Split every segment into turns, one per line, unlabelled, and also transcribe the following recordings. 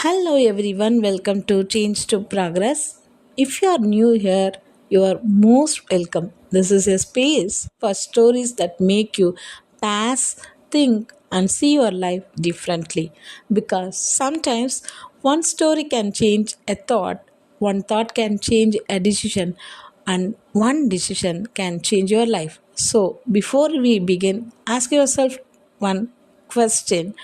Hello everyone, welcome to Change to Progress. If you are new here, you are most welcome. This is a space for stories that make you pass, think, and see your life differently. Because sometimes one story can change a thought, one thought can change a decision, and one decision can change your life. So, before we begin, ask yourself one question.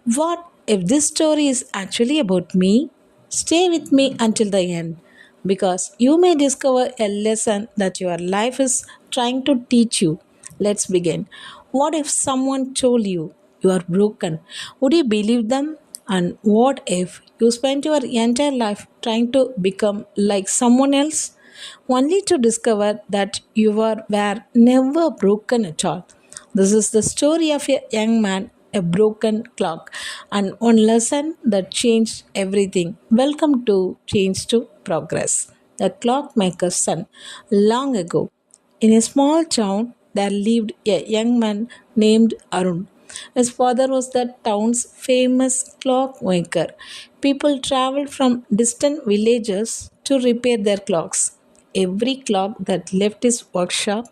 What if this story is actually about me? Stay with me until the end because you may discover a lesson that your life is trying to teach you. Let's begin. What if someone told you you are broken? Would you believe them? And what if you spent your entire life trying to become like someone else? Only to discover that were never broken at all. This is the story of a young man, a broken clock, and one lesson that changed everything. Welcome to Change to Progress. The clockmaker's son. Long ago, in a small town, there lived a young man named Arun. His father was the town's famous clockmaker. People traveled from distant villages to repair their clocks. Every clock that left his workshop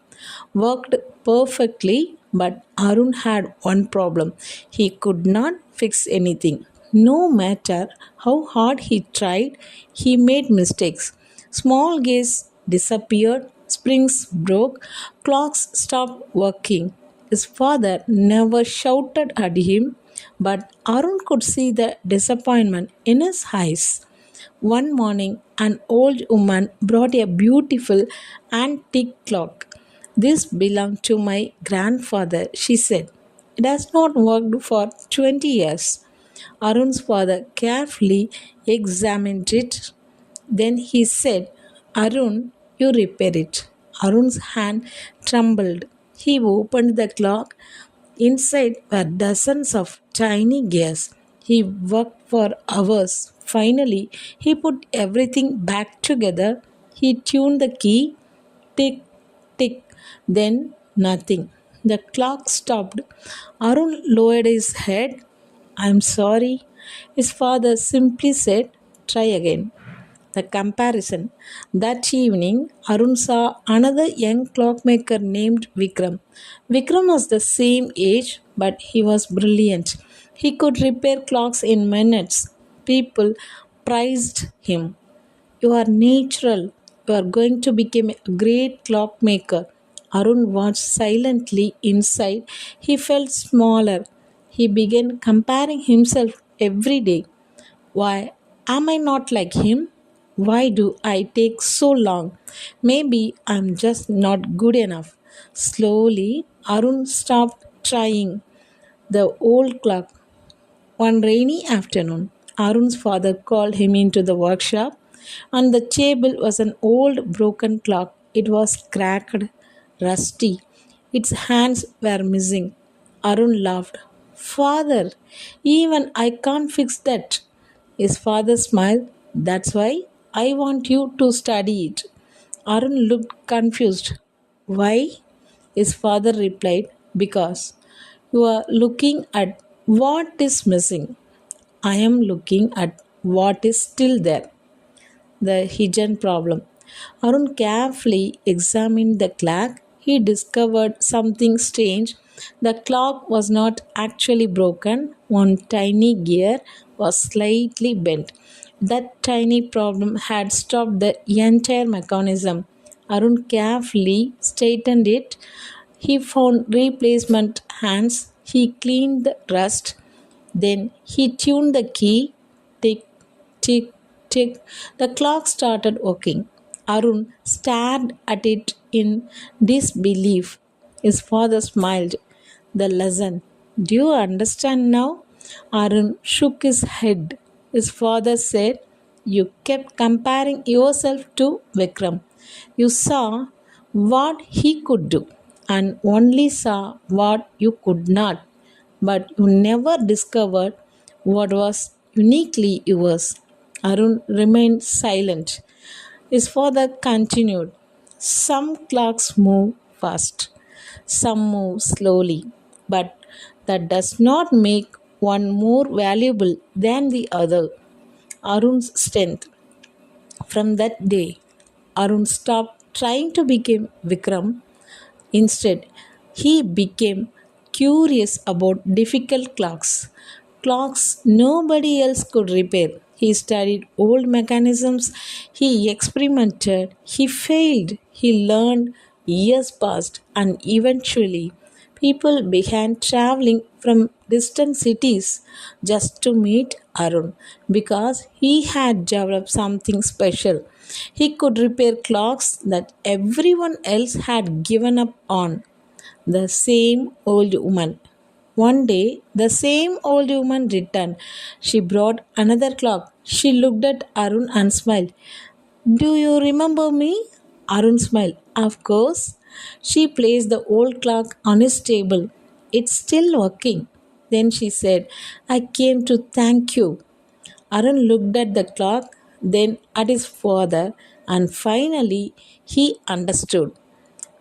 worked perfectly, but Arun had one problem. He could not fix anything. No matter how hard he tried, he made mistakes. Small gears disappeared, springs broke, clocks stopped working. His father never shouted at him, but Arun could see the disappointment in his eyes. One morning, an old woman brought a beautiful antique clock. This belonged to my grandfather, she said. It has not worked for 20 years. Arun's father carefully examined it. Then he said, Arun, you repair it. Arun's hand trembled. He opened the clock. Inside were dozens of tiny gears. He worked for hours. Finally, he put everything back together. He tuned the key. Tick, tick. Then nothing. The clock stopped. Arun lowered his head. I'm sorry. His father simply said, try again. The comparison. That evening, Arun saw another young clockmaker named Vikram. Vikram was the same age, but he was brilliant. He could repair clocks in minutes. People prized him. You are natural. You are going to become a great clockmaker. Arun watched silently inside. He felt smaller. He began comparing himself every day. Why am I not like him? Why do I take so long? Maybe I'm just not good enough. Slowly, Arun stopped trying. The old clock. One rainy afternoon, Arun's father called him into the workshop. On the table was an old broken clock. It was cracked, rusty. Its hands were missing. Arun laughed. Father, even I can't fix that. His father smiled. That's why I want you to study it. Arun looked confused. Why? His father replied, because you are looking at what is missing. I am looking at what is still there. The hidden problem. Arun carefully examined the clock. He discovered something strange. The clock was not actually broken, one tiny gear was slightly bent. That tiny problem had stopped the entire mechanism. Arun carefully straightened it. He found replacement hands. He cleaned the rust. Then he tuned the key. Tick, tick, tick. The clock started working. Arun stared at it in disbelief. His father smiled. The lesson. Do you understand now? Arun shook his head. His father said, you kept comparing yourself to Vikram. You saw what he could do and only saw what you could not, but you never discovered what was uniquely yours. Arun remained silent. His father continued, some clocks move fast, some move slowly, but that does not make one more valuable than the other. Arun's strength. From that day, Arun stopped trying to become Vikram. Instead, he became curious about difficult clocks nobody else could repair. He studied old mechanisms, he experimented, he failed, he learned, years passed, and eventually, people began traveling from distant cities just to meet Arun because he had developed something special. He could repair clocks that everyone else had given up on. The same old woman. One day, the same old woman returned. She brought another clock. She looked at Arun and smiled. Do you remember me? Arun smiled. Of course. She placed the old clock on his table. It's still working. Then she said, I came to thank you. Arun looked at the clock, then at his father, and finally he understood.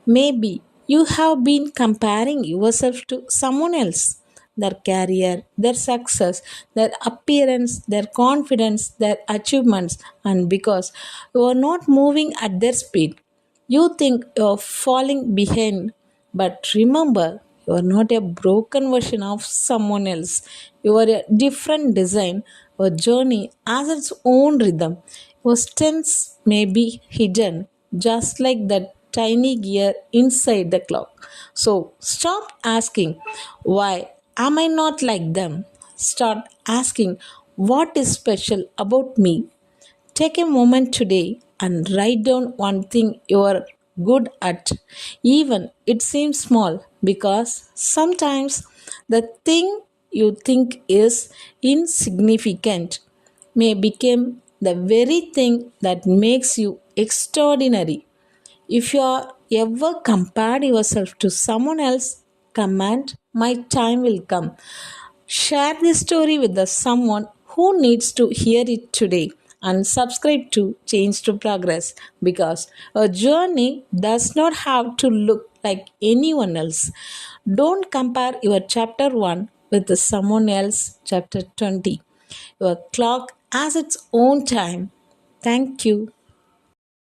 Maybe you have been comparing yourself to someone else. Their career, their success, their appearance, their confidence, their achievements, and because you are not moving at their speed, you think you are falling behind. But remember, you are not a broken version of someone else. You are a different design. Your journey has its own rhythm. Your strengths may be hidden, just like that tiny gear inside the clock. So stop asking, why am I not like them? Start asking, what is special about me? Take a moment today and write down one thing you are good at, even it seems small, because sometimes the thing you think is insignificant may become the very thing that makes you extraordinary. If you are ever compared yourself to someone else, comment, my time will come. Share this story with the someone who needs to hear it today and subscribe to Change to Progress because a journey does not have to look like anyone else. Don't compare your chapter 1 with someone else chapter 20. Your clock has its own time. Thank you.